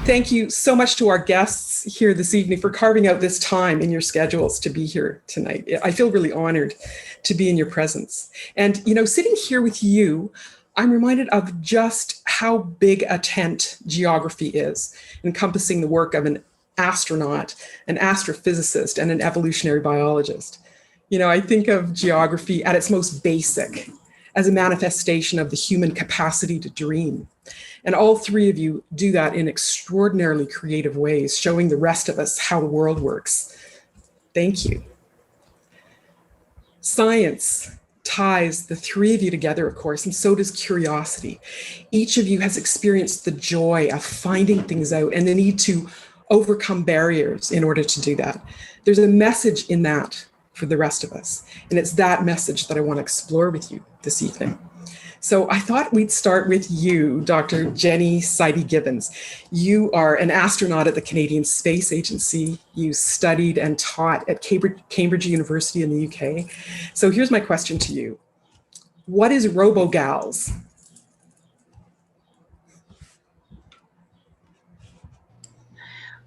Thank you so much to our guests here this evening for carving out this time in your schedules to be here tonight. I feel really honored to be in your presence. And, sitting here with you, I'm reminded of just how big a tent geography is, encompassing the work of an astronaut, an astrophysicist, and an evolutionary biologist. I think of geography at its most basic as a manifestation of the human capacity to dream. And all three of you do that in extraordinarily creative ways, showing the rest of us how the world works. Thank you. Science ties the three of you together, of course, and so does curiosity. Each of you has experienced the joy of finding things out and the need to overcome barriers in order to do that. There's a message in that for the rest of us, and it's that message that I want to explore with you this evening. So I thought we'd start with you, Dr. Jenni Sidey-Gibbons. You are an astronaut at the Canadian Space Agency. You studied and taught at Cambridge University in the UK. So here's my question to you. What is RoboGals?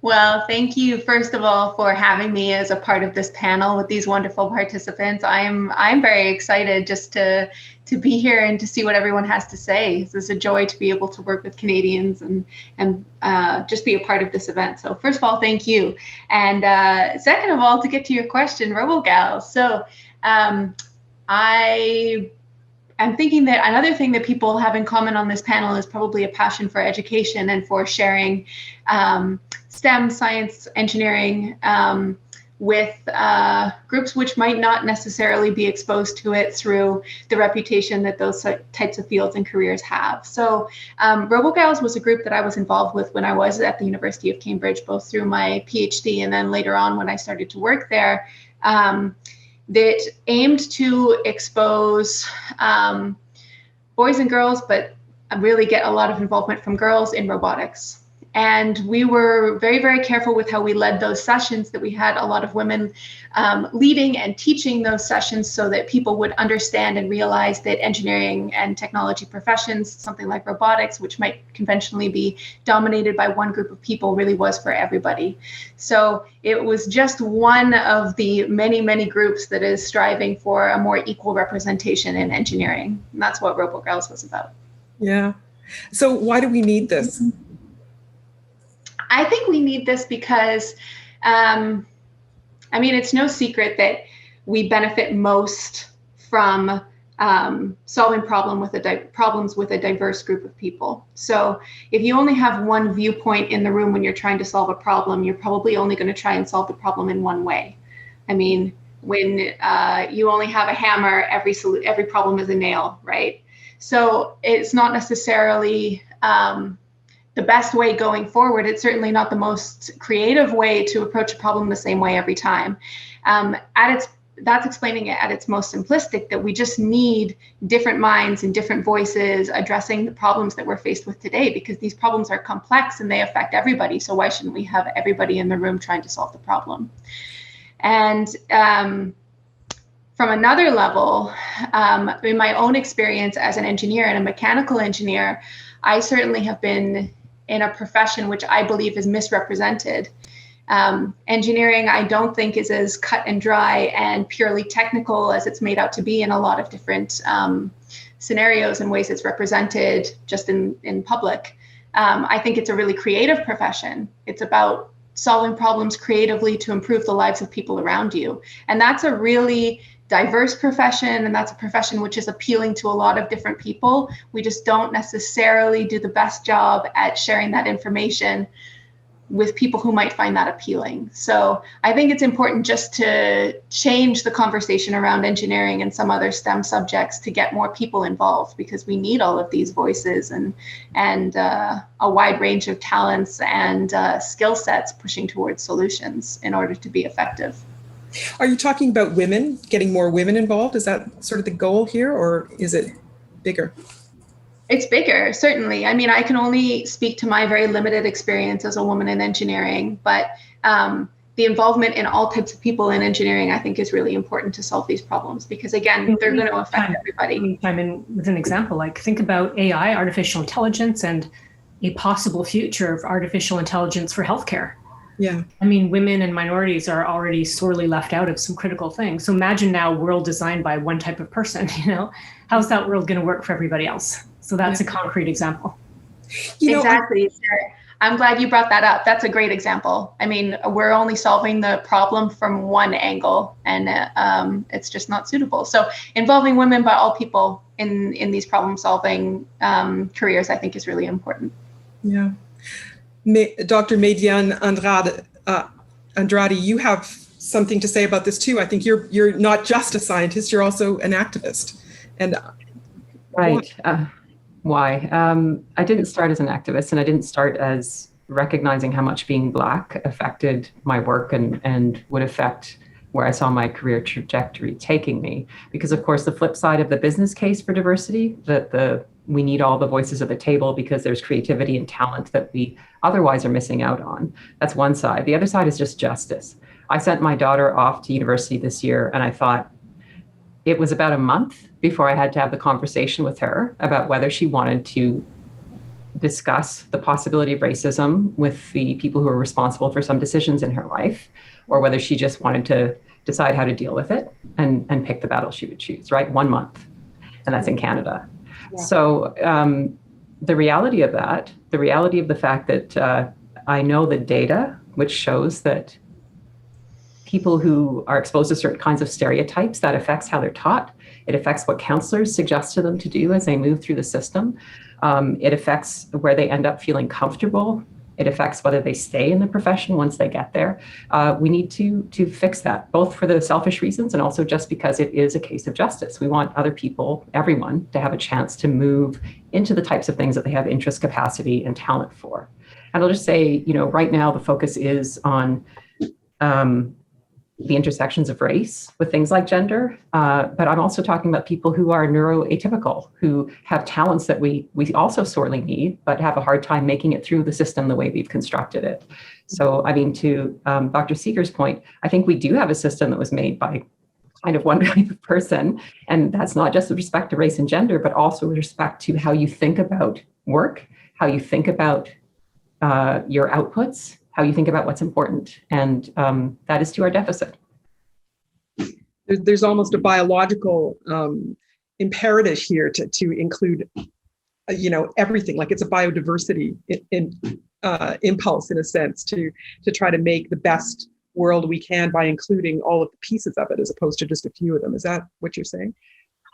Well, thank you, first of all, for having me as a part of this panel with these wonderful participants. I'm very excited just to be here and to see what everyone has to say. It's a joy to be able to work with Canadians and just be a part of this event. So first of all, thank you. And second of all, to get to your question, RoboGals. So I'm thinking that another thing that people have in common on this panel is probably a passion for education and for sharing STEM, science, engineering with groups which might not necessarily be exposed to it through the reputation that those types of fields and careers have. So RoboGals was a group that I was involved with when I was at the University of Cambridge, both through my PhD and then later on when I started to work there. That aimed to expose boys and girls, but really get a lot of involvement from girls in robotics. And we were very, very careful with how we led those sessions, that we had a lot of women leading and teaching those sessions so that people would understand and realize that engineering and technology professions, something like robotics, which might conventionally be dominated by one group of people, really was for everybody. So it was just one of the many, many groups that is striving for a more equal representation in engineering. And that's what RoboGals was about. Yeah. So why do we need this? I think we need this because, it's no secret that we benefit most from solving problems with a diverse group of people. So if you only have one viewpoint in the room when you're trying to solve a problem, you're probably only going to try and solve the problem in one way. When you only have a hammer, every problem is a nail, right? So it's not necessarily the best way going forward. It's certainly not the most creative way to approach a problem the same way every time. That's explaining it at its most simplistic, that we just need different minds and different voices addressing the problems that we're faced with today, because these problems are complex and they affect everybody. So why shouldn't we have everybody in the room trying to solve the problem? And from another level, in my own experience as an engineer and a mechanical engineer, I certainly have been in a profession which I believe is misrepresented. Engineering, I don't think, is as cut and dry and purely technical as it's made out to be in a lot of different scenarios and ways it's represented just in public. I think it's a really creative profession. It's about solving problems creatively to improve the lives of people around you. And that's a really diverse profession, and that's a profession which is appealing to a lot of different people. We just don't necessarily do the best job at sharing that information with people who might find that appealing. So I think it's important just to change the conversation around engineering and some other STEM subjects to get more people involved, because we need all of these voices and a wide range of talents and skill sets pushing towards solutions in order to be effective. Are you talking about women, getting more women involved? Is that sort of the goal here, or is it bigger? It's bigger, certainly. I can only speak to my very limited experience as a woman in engineering, but the involvement in all types of people in engineering, I think, is really important to solve these problems, because again, they're going to affect everybody. Chime in with an example, like think about AI, artificial intelligence, and a possible future of artificial intelligence for healthcare. Yeah. I mean, women and minorities are already sorely left out of some critical things. So imagine now a world designed by one type of person, how's that world going to work for everybody else? So that's a concrete example. Exactly. Sarah, I'm glad you brought that up. That's a great example. I mean, we're only solving the problem from one angle, and it's just not suitable. So involving women, but all people in these problem solving careers, I think is really important. Yeah. Dr. Maydianne Andrade, you have something to say about this too. I think you're not just a scientist, you're also an activist. And right. Why? I didn't start as an activist, and I didn't start as recognizing how much being Black affected my work and would affect where I saw my career trajectory taking me. Because of course, the flip side of the business case for diversity, that we need all the voices at the table because there's creativity and talent that we otherwise are missing out on. That's one side. The other side is just justice. I sent my daughter off to university this year, and I thought it was about a month before I had to have the conversation with her about whether she wanted to discuss the possibility of racism with the people who are responsible for some decisions in her life, or whether she just wanted to decide how to deal with it and pick the battle she would choose, right? 1 month, and that's in Canada. Yeah. So the reality of that, the reality of the fact that I know the data, which shows that people who are exposed to certain kinds of stereotypes, that affects how they're taught. It affects what counselors suggest to them to do as they move through the system. It affects where they end up feeling comfortable. It affects whether they stay in the profession once they get there. We need to fix that, both for the selfish reasons and also just because it is a case of justice. We want other people, everyone, to have a chance to move into the types of things that they have interest, capacity, and talent for. And I'll just say, right now the focus is on the intersections of race with things like gender, but I'm also talking about people who are neuroatypical, who have talents that we also sorely need, but have a hard time making it through the system the way we've constructed it. So, I mean, to Dr. Seeger's point, I think we do have a system that was made by kind of one type of person, and that's not just with respect to race and gender, but also with respect to how you think about work, how you think about your outputs, how you think about what's important, and that is to our deficit. There's almost a biological imperative here to include, everything. Like it's a biodiversity impulse in a sense to try to make the best world we can by including all of the pieces of it as opposed to just a few of them. Is that what you're saying?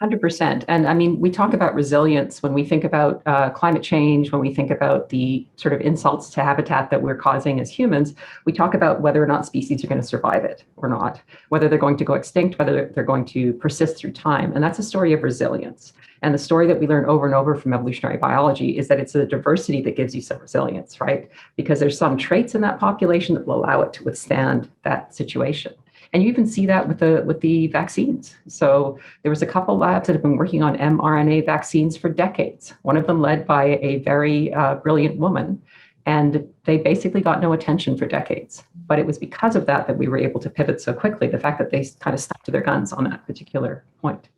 100%. And I mean, we talk about resilience when we think about climate change, when we think about the sort of insults to habitat that we're causing as humans. We talk about whether or not species are going to survive it or not, whether they're going to go extinct, whether they're going to persist through time. And that's a story of resilience. And the story that we learn over and over from evolutionary biology is that it's the diversity that gives you some resilience, right? Because there's some traits in that population that will allow it to withstand that situation. And you even see that with the vaccines. So there was a couple labs that have been working on mRNA vaccines for decades. One of them led by a very brilliant woman, and they basically got no attention for decades. But it was because of that we were able to pivot so quickly, the fact that they kind of stuck to their guns on that particular point.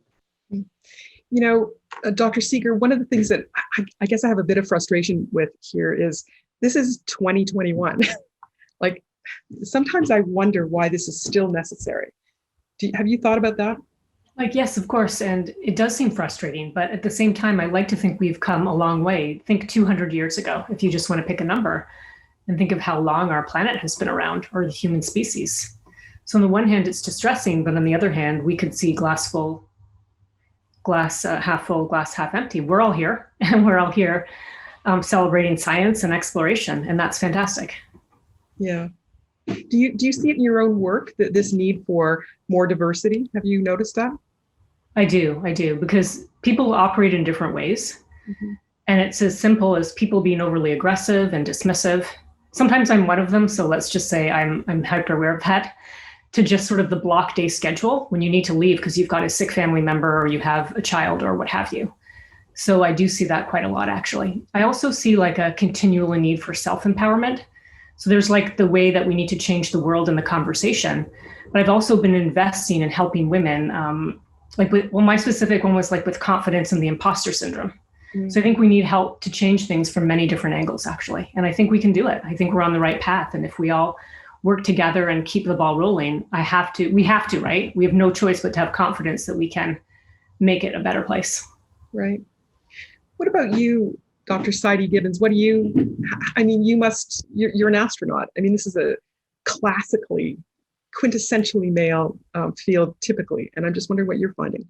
Dr. Seger, one of the things that I guess I have a bit of frustration with here is this is 2021. Like, sometimes I wonder why this is still necessary. Have you thought about that? Yes, of course. And it does seem frustrating, but at the same time, I like to think we've come a long way. Think 200 years ago, if you just want to pick a number, and think of how long our planet has been around, or the human species. So on the one hand, it's distressing, but on the other hand, we could see glass half full, glass half empty. We're all here, and we're all here celebrating science and exploration, and that's fantastic. Yeah. Do you see it in your own work, that this need for more diversity? Have you noticed that? I do, because people operate in different ways. Mm-hmm. And it's as simple as people being overly aggressive and dismissive. Sometimes I'm one of them, so let's just say I'm hyper aware of that, to just sort of the block day schedule when you need to leave because you've got a sick family member or you have a child or what have you. So I do see that quite a lot, actually. I also see like a continual need for self-empowerment. So there's like the way that we need to change the world and the conversation. But I've also been investing in helping women. My specific one was like with confidence and the imposter syndrome. So I think we need help to change things from many different angles, actually. And I think we can do it. I think we're on the right path. And if we all work together and keep the ball rolling, we have to, right? We have no choice but to have confidence that we can make it a better place. Right. What about you, Dr. Sidey-Gibbons? What do you, I mean, you're an astronaut. I mean, this is a classically, quintessentially male field typically. And I'm just wondering what you're finding.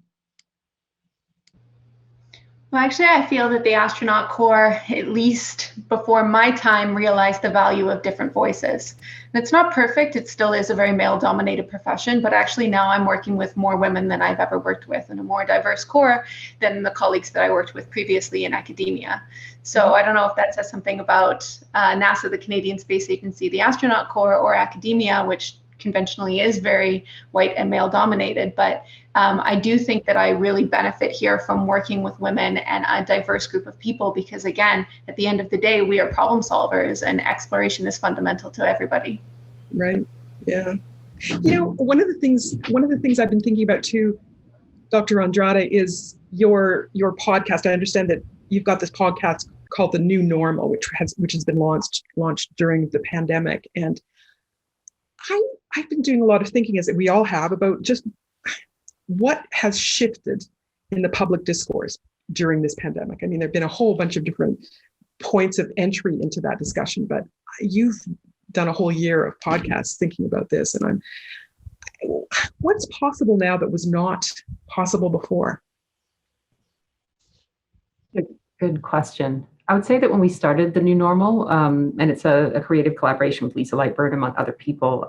Well, actually, I feel that the astronaut corps, at least before my time, realized the value of different voices. And it's not perfect. It still is a very male-dominated profession, but actually now I'm working with more women than I've ever worked with, and a more diverse corps than the colleagues that I worked with previously in academia. So I don't know if that says something about NASA, the Canadian Space Agency, the astronaut corps, or academia, which conventionally is very white and male dominated, but I do think that I really benefit here from working with women and a diverse group of people, because again, at the end of the day, we are problem solvers and exploration is fundamental to everybody. Right. Yeah. You know, one of the things I've been thinking about too, Dr. Andrade, is your podcast. I understand that you've got this podcast called The New Normal, which has been launched during the pandemic. And I've been doing a lot of thinking, as we all have, about just what has shifted in the public discourse during this pandemic. I mean, there've been a whole bunch of different points of entry into that discussion, but you've done a whole year of podcasts thinking about this. And what's possible now that was not possible before? Good question. I would say that when we started The New Normal, and it's a creative collaboration with Lisa Lightburn, among other people,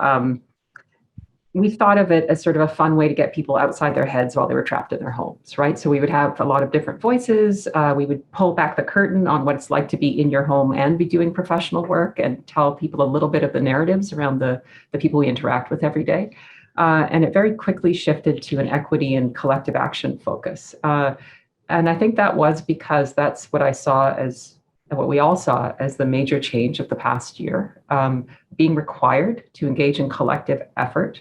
we thought of it as sort of a fun way to get people outside their heads while they were trapped in their homes, right? So we would have a lot of different voices. We would pull back the curtain on what it's like to be in your home and be doing professional work, and tell people a little bit of the narratives around the people we interact with every day. And it very quickly shifted to an equity and collective action focus. And I think that was because that's what I saw as, and what we all saw as, the major change of the past year, being required to engage in collective effort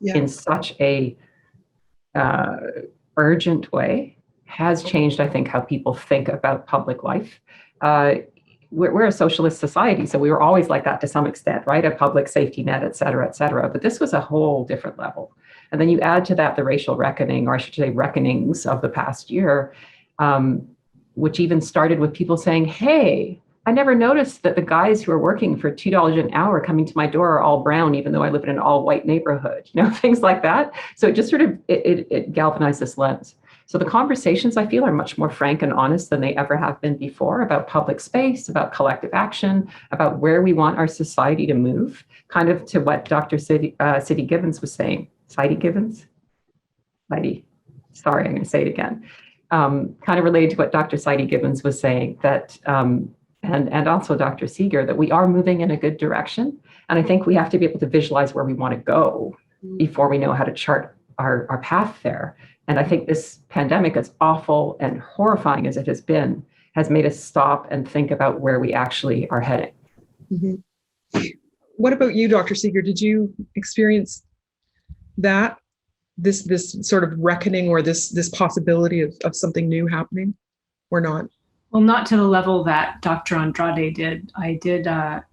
in such a urgent way has changed, I think, how people think about public life. We're a socialist society, so we were always like that to some extent, right? A public safety net, et cetera, et cetera. But this was a whole different level. And then you add to that the racial reckoning, or I should say reckonings, of the past year, which even started with people saying, hey, I never noticed that the guys who are working for $2 an hour coming to my door are all brown, even though I live in an all white neighborhood, things like that. So it just sort of, it galvanized this lens. So the conversations, I feel, are much more frank and honest than they ever have been before, about public space, about collective action, about where we want our society to move, kind of to what Dr. Sidey-Gibbons was saying. Sidey-Gibbons? Sorry, I'm going to say it again. Kind of related to what Dr. Sidey-Gibbons was saying, that and also Dr. Seger, that we are moving in a good direction. And I think we have to be able to visualize where we want to go before we know how to chart our path there. And I think this pandemic, as awful and horrifying as it has been, has made us stop and think about where we actually are heading. Mm-hmm. What about you, Dr. Seger? Did you experience that, this sort of reckoning, or this possibility of something new happening, or not? Well, not to the level that Dr. Andrade did. I did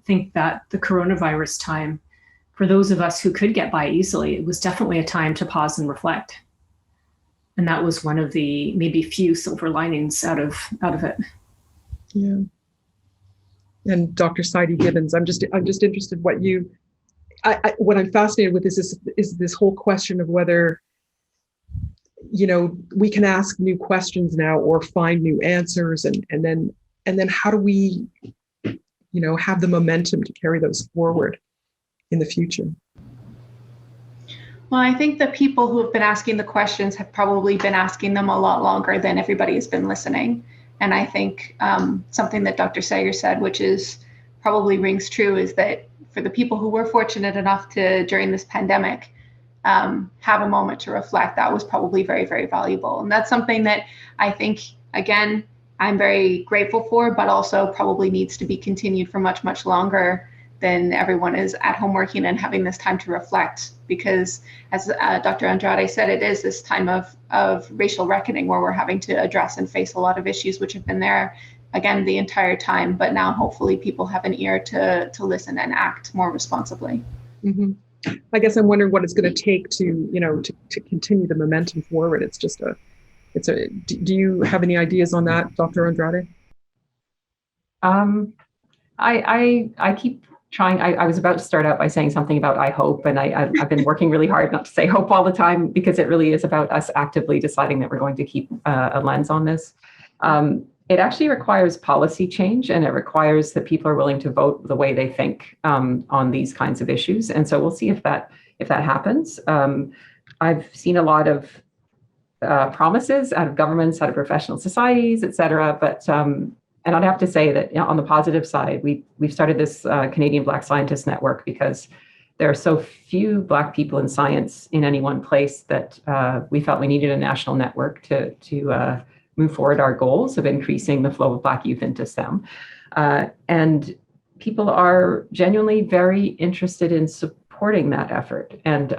think that the coronavirus time, for those of us who could get by easily, it was definitely a time to pause and reflect. And that was one of the maybe few silver linings out of it. Yeah. And Dr. Sidey-Gibbons, I'm just interested what I'm fascinated with is this whole question of whether, we can ask new questions now or find new answers, and then how do we, have the momentum to carry those forward in the future? Well, I think the people who have been asking the questions have probably been asking them a lot longer than everybody has been listening. And I think something that Dr. Segger said, which is probably rings true, is that for the people who were fortunate enough to, during this pandemic, have a moment to reflect, that was probably very, very valuable. And that's something that I think, again, I'm very grateful for, but also probably needs to be continued for much, much longer, then everyone is at home working and having this time to reflect, because as Dr. Andrade said, it is this time of racial reckoning where we're having to address and face a lot of issues which have been there, again, the entire time, but now hopefully people have an ear to listen and act more responsibly. Mm-hmm. I guess I'm wondering what it's going to take to continue the momentum forward. Do you have any ideas on that, Dr. Andrade? I keep trying. I was about to start out by saying something about I hope, and I've been working really hard not to say hope all the time, because it really is about us actively deciding that we're going to keep a lens on this. It actually requires policy change, and it requires that people are willing to vote the way they think on these kinds of issues. And so we'll see if that happens. I've seen a lot of promises out of governments, out of professional societies, et cetera, but and I'd have to say that, on the positive side, we've started this Canadian Black Scientists Network because there are so few Black people in science in any one place that we felt we needed a national network to move forward our goals of increasing the flow of Black youth into STEM. And people are genuinely very interested in supporting that effort. And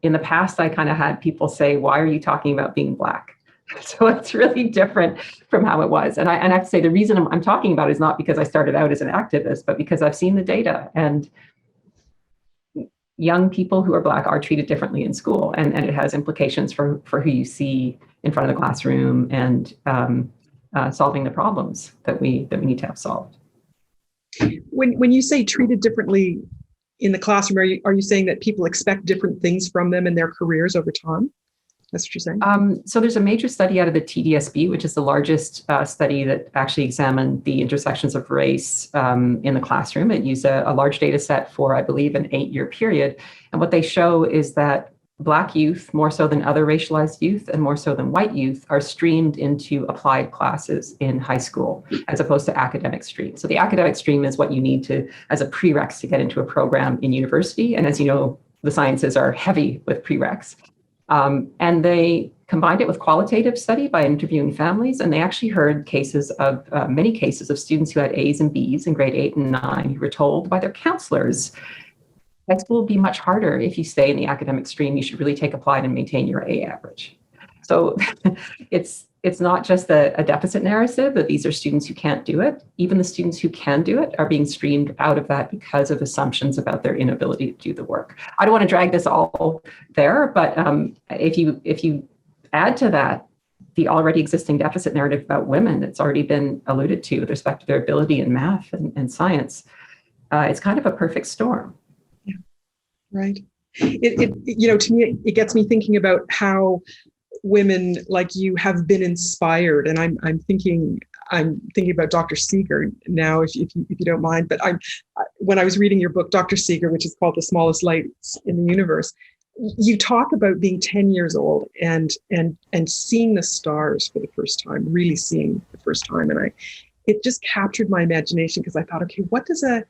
in the past, I kind of had people say, "Why are you talking about being Black?" So it's really different from how it was. And I have to say, the reason I'm talking about it is not because I started out as an activist, but because I've seen the data, and young people who are Black are treated differently in school. And it has implications for who you see in front of the classroom and solving the problems that we need to have solved. When you say treated differently in the classroom, are you saying that people expect different things from them in their careers over time? That's what you're saying? So there's a major study out of the TDSB, which is the largest study that actually examined the intersections of race in the classroom. It used a large data set for, I believe, an 8-year period. And what they show is that Black youth, more so than other racialized youth and more so than white youth, are streamed into applied classes in high school as opposed to academic stream. So the academic stream is what you need as a prereq to get into a program in university. And as you know, the sciences are heavy with prereqs. And they combined it with qualitative study by interviewing families, and they actually heard many cases of students who had A's and B's in grade 8 and 9 who were told by their counselors, high school will be much harder if you stay in the academic stream. You should really take applied and maintain your A average. So it's not just a deficit narrative that these are students who can't do it. Even the students who can do it are being streamed out of that because of assumptions about their inability to do the work. I don't want to drag this all there, but if you add to that the already existing deficit narrative about women that's already been alluded to with respect to their ability in math and science, it's kind of a perfect storm. Yeah, right. To me, it gets me thinking about how women like you have been inspired, and I'm thinking about Dr. Seger now, if you don't mind. But when I was reading your book, Dr. Seger, which is called The Smallest Lights in the Universe, you talk about being 10 years old and seeing the stars for the first time, really seeing the first time, and it just captured my imagination, because I thought, okay, what does a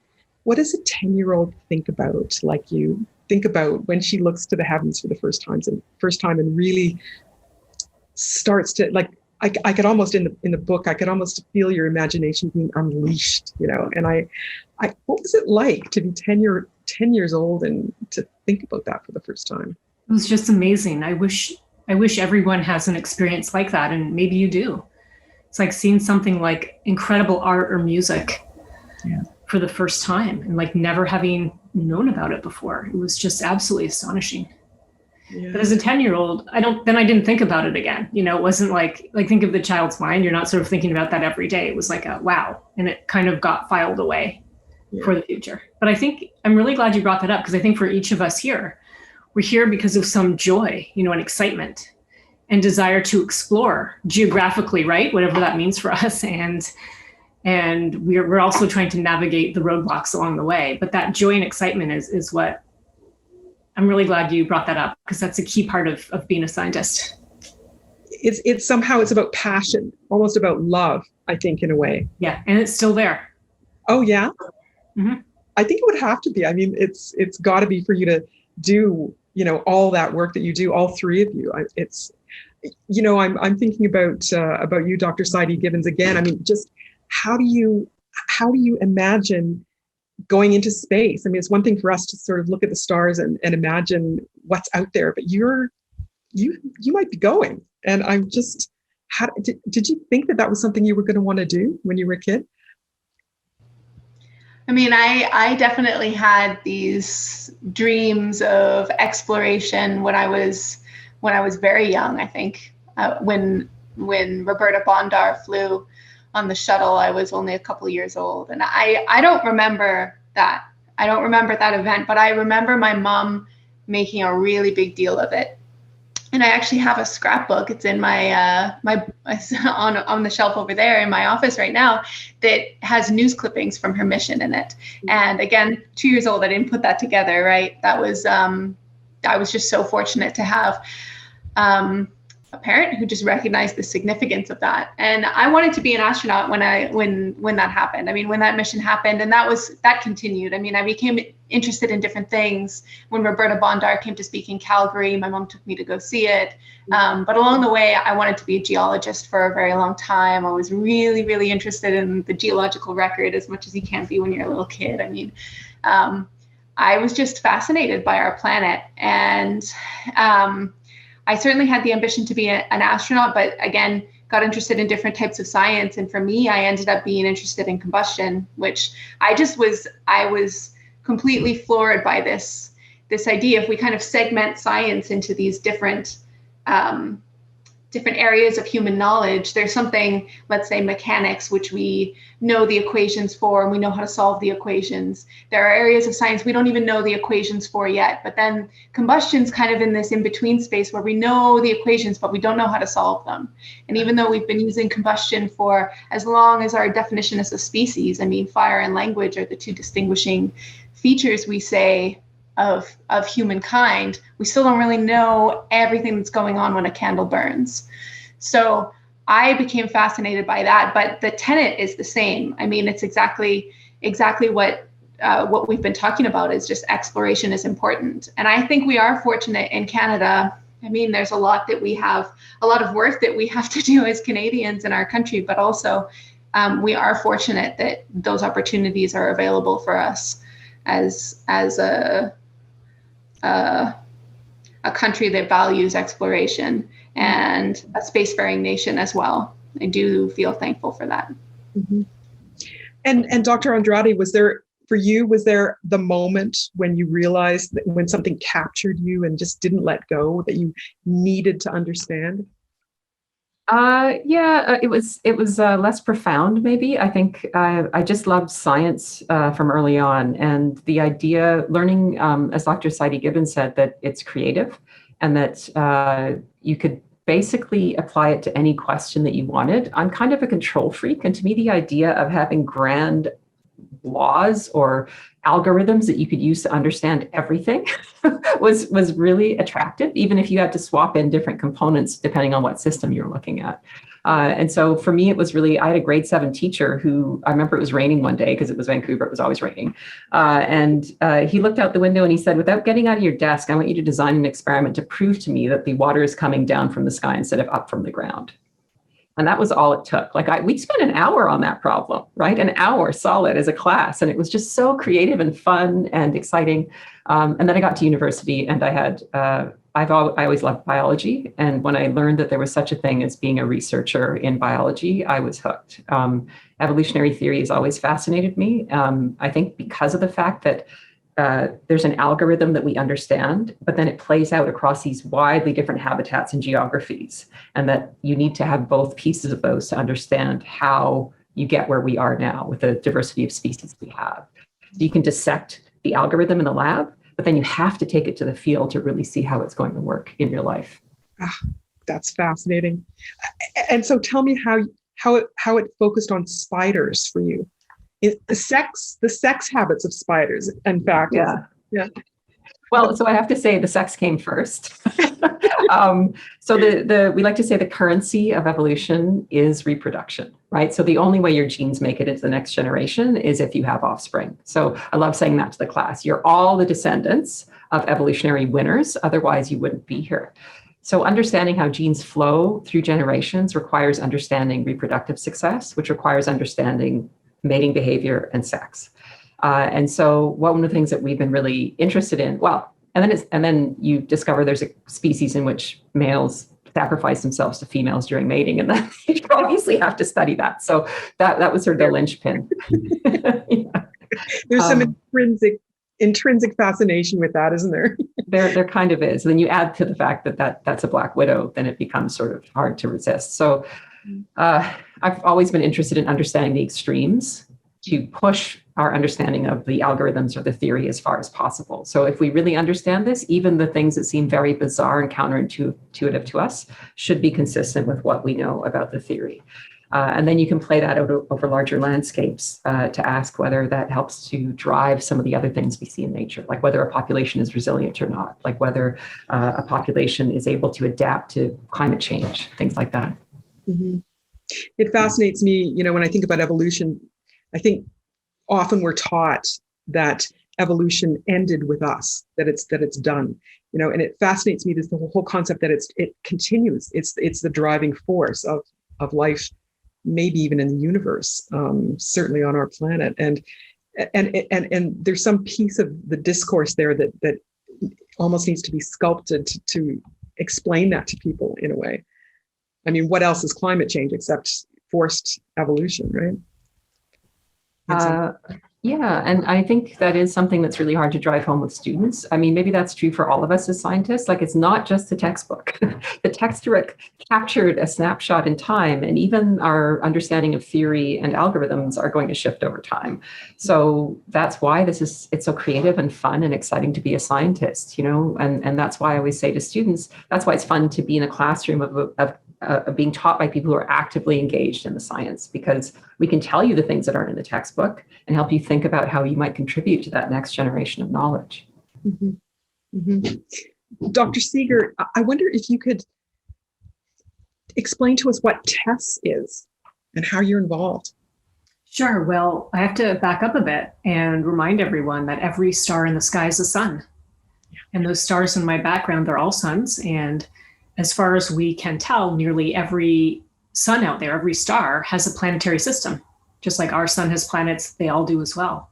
10-year-old think about, like you think about when she looks to the heavens for the first time and really starts to, like, I could almost in the book, I could almost feel your imagination being unleashed, and I what was it like to be 10 years old and to think about that for the first time? It was just amazing. I wish everyone has an experience like that, and maybe you do. It's like seeing something like incredible art or music for the first time, and like never having known about it before. It was just absolutely astonishing. Yeah. But as a 10-year-old, I didn't think about it again. It wasn't like think of the child's mind. You're not sort of thinking about that every day. It was like a wow. And it kind of got filed away for the future. But I think I'm really glad you brought that up, because I think for each of us here, we're here because of some joy, and excitement and desire to explore geographically, right? Whatever that means for us. And we're also trying to navigate the roadblocks along the way. But that joy and excitement is what I'm really glad you brought that up, because that's a key part of being a scientist. It's somehow it's about passion, almost about love, I think, in a way. Yeah, and it's still there. Oh yeah. Mm-hmm. I think it would have to be. I mean, it's got to be for you to do, all that work that you do, all three of you. I'm thinking about you, Dr. Sidey-Gibbons, again. I mean, just how do you imagine going into space. I mean, it's one thing for us to sort of look at the stars and imagine what's out there, but you might be going. And I'm just, did you think that was something you were going to want to do when you were a kid? I mean, I definitely had these dreams of exploration when I was very young. I think when Roberta Bondar flew on the shuttle, I was only a couple years old, and I don't remember that. I don't remember that event, but I remember my mom making a really big deal of it. And I actually have a scrapbook. It's in my on the shelf over there in my office right now that has news clippings from her mission in it. And again, 2 years old, I didn't put that together, right? That was I was just so fortunate to have a parent who just recognized the significance of that. And I wanted to be an astronaut when that happened. I mean, when that mission happened, and that continued. I mean, I became interested in different things. When Roberta Bondar came to speak in Calgary, my mom took me to go see it. But along the way, I wanted to be a geologist for a very long time. I was really, really interested in the geological record as much as you can be when you're a little kid. I mean, I was just fascinated by our planet. And I certainly had the ambition to be an astronaut, but again, got interested in different types of science. And for me, I ended up being interested in combustion, which I was completely floored by this idea. If we kind of segment science into these different areas of human knowledge, there's something, let's say mechanics, which we know the equations for and we know how to solve the equations. There are areas of science we don't even know the equations for yet, but then combustion's kind of in this in-between space where we know the equations, but we don't know how to solve them. And even though we've been using combustion for as long as our definition as a species, I mean, fire and language are the two distinguishing features we say of humankind, we still don't really know everything that's going on when a candle burns. So I became fascinated by that, but the tenet is the same. I mean, it's exactly what we've been talking about, is just exploration is important. And I think we are fortunate in Canada. I mean, there's a lot of work that we have to do as Canadians in our country, but also we are fortunate that those opportunities are available for us as a country that values exploration and a spacefaring nation as well. I do feel thankful for that. Mm-hmm. And Dr. Andrade, was there the moment when you realized that when something captured you and just didn't let go, that you needed to understand? It was less profound, maybe. I think I just loved science from early on, and the idea, learning, as Dr. Sidey-Gibbons said, that it's creative and that you could basically apply it to any question that you wanted. I'm kind of a control freak, and to me, the idea of having grand laws or algorithms that you could use to understand everything was really attractive, even if you had to swap in different components depending on what system you're looking at. And so for me, it was really, I had a grade 7 teacher who, I remember it was raining one day because it was Vancouver, it was always raining. And he looked out the window and he said, without getting out of your desk, I want you to design an experiment to prove to me that the water is coming down from the sky instead of up from the ground. And that was all it took. We spent an hour on that problem, right? An hour solid as a class. And it was just so creative and fun and exciting. And then I got to university and I had, I always loved biology. And when I learned that there was such a thing as being a researcher in biology, I was hooked. Evolutionary theory has always fascinated me. I think because of the fact that there's an algorithm that we understand, but then it plays out across these widely different habitats and geographies, and that you need to have both pieces of those to understand how you get where we are now with the diversity of species we have. So you can dissect the algorithm in the lab, but then you have to take it to the field to really see how it's going to work in real life. That's fascinating. And so tell me how it focused on spiders for you. The sex habits of spiders, in fact. Yeah. Well, so I have to say the sex came first. So we like to say the currency of evolution is reproduction, right? So the only way your genes make it into the next generation is if you have offspring. So I love saying that to the class. You're all the descendants of evolutionary winners. Otherwise, you wouldn't be here. So understanding how genes flow through generations requires understanding reproductive success, which requires understanding mating behavior and sex. And so one of the things that we've been really interested in, and then you discover there's a species in which males sacrifice themselves to females during mating, and then you obviously have to study that. So that was sort of the linchpin. Yeah. There's some intrinsic fascination with that, isn't there? There kind of is. And then you add to the fact that that's a black widow, then it becomes sort of hard to resist. So I've always been interested in understanding the extremes to push our understanding of the algorithms or the theory as far as possible. So if we really understand this, even the things that seem very bizarre and counterintuitive to us should be consistent with what we know about the theory. And then you can play that out over larger landscapes to ask whether that helps to drive some of the other things we see in nature, like whether a population is resilient or not, like whether a population is able to adapt to climate change, things like that. Mm-hmm. It fascinates me, when I think about evolution, I think often we're taught that evolution ended with us, that it's done, and it fascinates me, this the whole concept that it continues. It's the driving force of life, maybe even in the universe, certainly on our planet. And there's some piece of the discourse there that almost needs to be sculpted to explain that to people in a way. I mean, what else is climate change except forced evolution, right? Yeah, and I think that is something that's really hard to drive home with students. I mean, maybe that's true for all of us as scientists. Like, it's not just the textbook. The textbook captured a snapshot in time, and even our understanding of theory and algorithms are going to shift over time. So that's why it's so creative and fun and exciting to be a scientist, and that's why I always say to students, that's why it's fun to be in a classroom of being taught by people who are actively engaged in the science, because we can tell you the things that aren't in the textbook and help you think about how you might contribute to that next generation of knowledge. Mm-hmm. Mm-hmm. Dr. Seger, I wonder if you could explain to us what TESS is and how you're involved. Sure. Well, I have to back up a bit and remind everyone that every star in the sky is a sun. And those stars in my background, they're all suns. And as far as we can tell, nearly every sun out there, every star has a planetary system. Just like our sun has planets, they all do as well.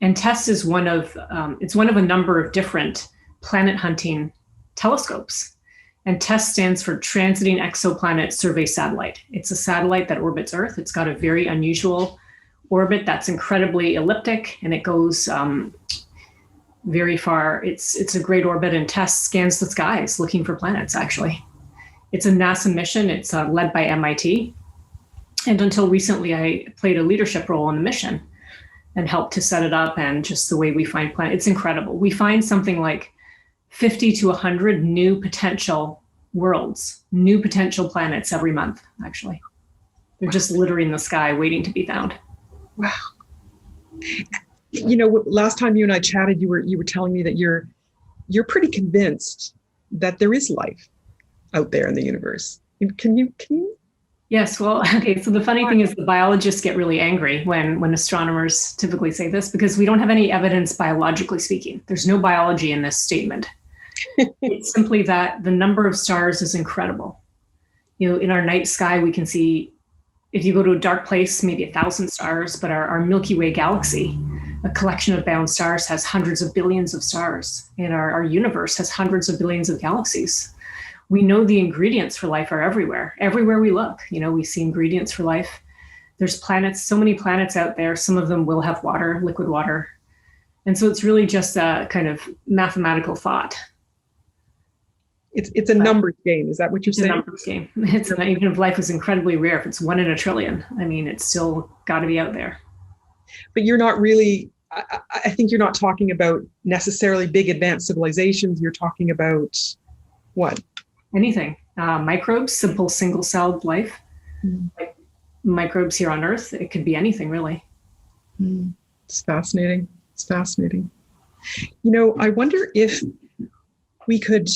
And TESS is one of a number of different planet hunting telescopes. And TESS stands for Transiting Exoplanet Survey Satellite. It's a satellite that orbits Earth. It's got a very unusual orbit that's incredibly elliptic, and it goes very far. It's a great orbit, and TESS scans the skies looking for planets, actually. It's a NASA mission. It's led by MIT. And until recently, I played a leadership role on the mission and helped to set it up, and just the way we find planets. It's incredible. We find something like 50 to 100 new potential worlds, new potential planets every month, actually. They're just littering the sky, waiting to be found. Wow. Last time you and I chatted, you were telling me that you're pretty convinced that there is life out there in the universe. Can you? Yes. Well, okay. So the funny thing is, the biologists get really angry when astronomers typically say this, because we don't have any evidence biologically speaking. There's no biology in this statement. It's simply that the number of stars is incredible. In our night sky, we can see, if you go to a dark place, maybe 1,000 stars, but our Milky Way galaxy, a collection of bound stars, has hundreds of billions of stars, and our universe has hundreds of billions of galaxies. We know the ingredients for life are everywhere we look. We see ingredients for life. There's planets, so many planets out there. Some of them will have water, liquid water. And so it's really just a kind of mathematical thought. It's a numbers game. Is that what you're saying? It's a numbers game. Even if life is incredibly rare, if it's 1 in a trillion, it's still got to be out there. But you're not really, I think you're not talking about necessarily big advanced civilizations. You're talking about what? Anything. Microbes, simple single-celled life. Like microbes here on Earth. It could be anything, really. It's fascinating. I wonder if we could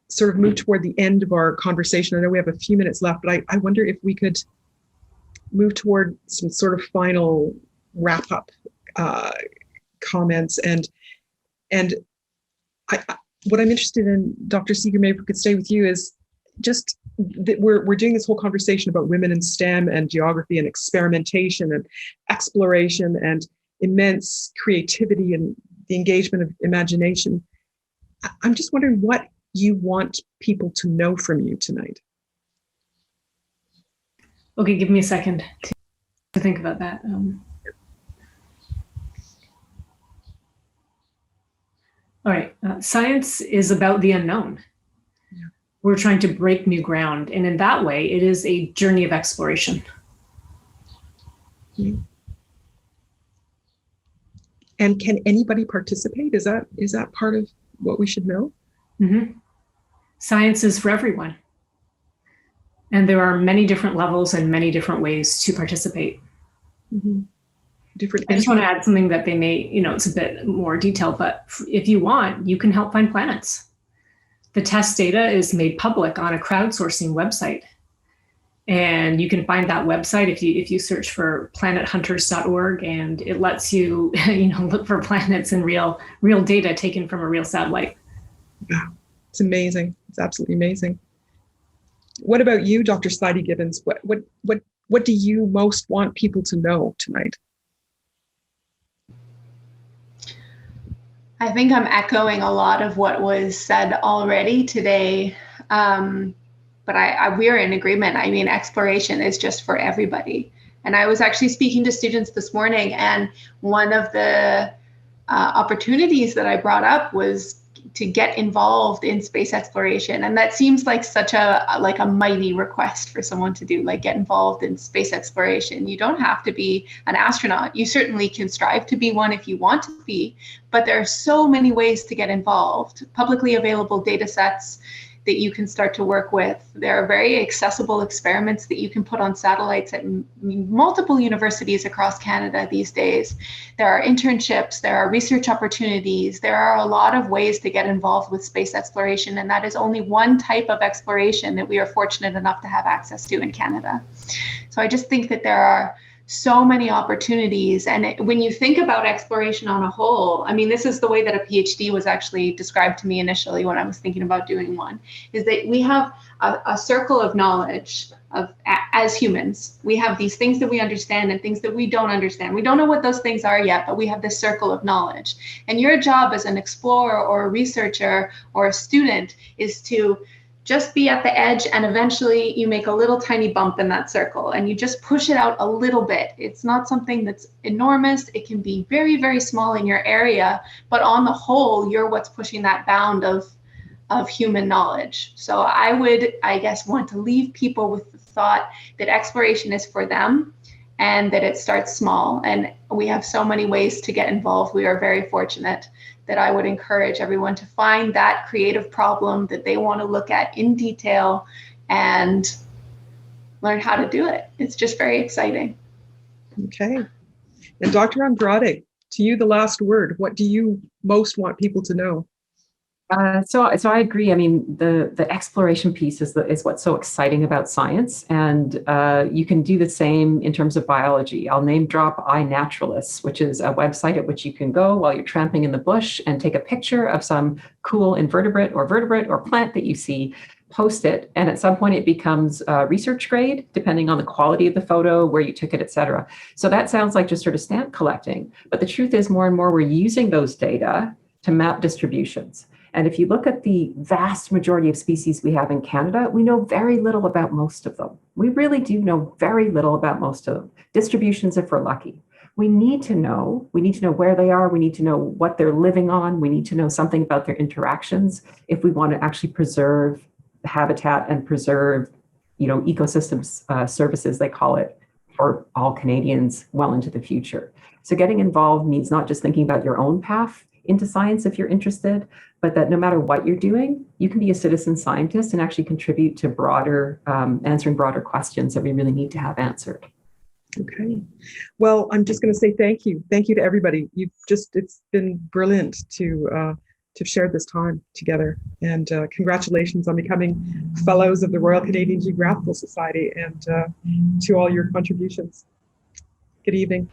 sort of move toward the end of our conversation. I know we have a few minutes left, but I wonder if we could move toward some sort of final wrap-up comments. And what I'm interested in, Dr. Seger, maybe we could stay with you, is just that we're doing this whole conversation about women in STEM and geography and experimentation and exploration. immense creativity and the engagement of imagination. I'm just wondering what you want people to know from you tonight. Okay, give me a second to think about that. All right, science is about the unknown. Yeah. We're trying to break new ground, and in that way, it is a journey of exploration. Mm-hmm. And can anybody participate? Is that part of what we should know? Mm-hmm. Science is for everyone. And there are many different levels and many different ways to participate. Mm-hmm. I just want to add something that they may, it's a bit more detailed, but if you want, you can help find planets. The test data is made public on a crowdsourcing website. And you can find that website if you search for planethunters.org, and it lets you, look for planets and real data taken from a real satellite. Wow, it's amazing. It's absolutely amazing. What about you, Dr. Sidey-Gibbons? What do you most want people to know tonight? I think I'm echoing a lot of what was said already today. But we're in agreement. I mean, exploration is just for everybody. And I was actually speaking to students this morning, and one of the opportunities that I brought up was to get involved in space exploration. And that seems like such a mighty request for someone to do, like get involved in space exploration. You don't have to be an astronaut. You certainly can strive to be one if you want to be, but there are so many ways to get involved. Publicly available data sets that you can start to work with. There are very accessible experiments that you can put on satellites at multiple universities across Canada these days. There are internships, there are research opportunities, there are a lot of ways to get involved with space exploration, and that is only one type of exploration that we are fortunate enough to have access to in Canada. So I just think that there are so many opportunities. And when you think about exploration on a whole, I mean, this is the way that a PhD was actually described to me initially when I was thinking about doing one, is that we have a circle of knowledge as humans. We have these things that we understand and things that we don't understand. We don't know what those things are yet, but we have this circle of knowledge. And your job as an explorer or a researcher or a student is to just be at the edge, and eventually you make a little tiny bump in that circle and you just push it out a little bit. It's not something that's enormous. It can be very, very small in your area, but on the whole, you're what's pushing that bound of human knowledge. So I would, I guess, want to leave people with the thought that exploration is for them and that it starts small. And we have so many ways to get involved. We are very fortunate. That I would encourage everyone to find that creative problem that they want to look at in detail and learn how to do it. It's just very exciting. Okay. And Dr. Andrade, to you, the last word. What do you most want people to know? So I agree. I mean, the exploration piece is what's so exciting about science, and you can do the same in terms of biology. I'll name drop iNaturalist, which is a website at which you can go while you're tramping in the bush and take a picture of some cool invertebrate or vertebrate or plant that you see, post it, and at some point it becomes research grade, depending on the quality of the photo, where you took it, et cetera. So that sounds like just sort of stamp collecting, but the truth is more and more we're using those data to map distributions. And if you look at the vast majority of species we have in Canada, we know very little about most of them. We really do know very little about most of them. Distributions, if we're lucky. We need to know where they are. We need to know what they're living on. We need to know something about their interactions if we want to actually preserve habitat and preserve, ecosystems services, they call it, for all Canadians well into the future. So getting involved means not just thinking about your own path into science if you're interested, but that no matter what you're doing, you can be a citizen scientist and actually contribute to answering broader questions that we really need to have answered. Okay. Well, I'm just going to say thank you. Thank you to everybody. It's been brilliant to share this time together. And congratulations on becoming fellows of the Royal Canadian Geographical Society, and to all your contributions. Good evening.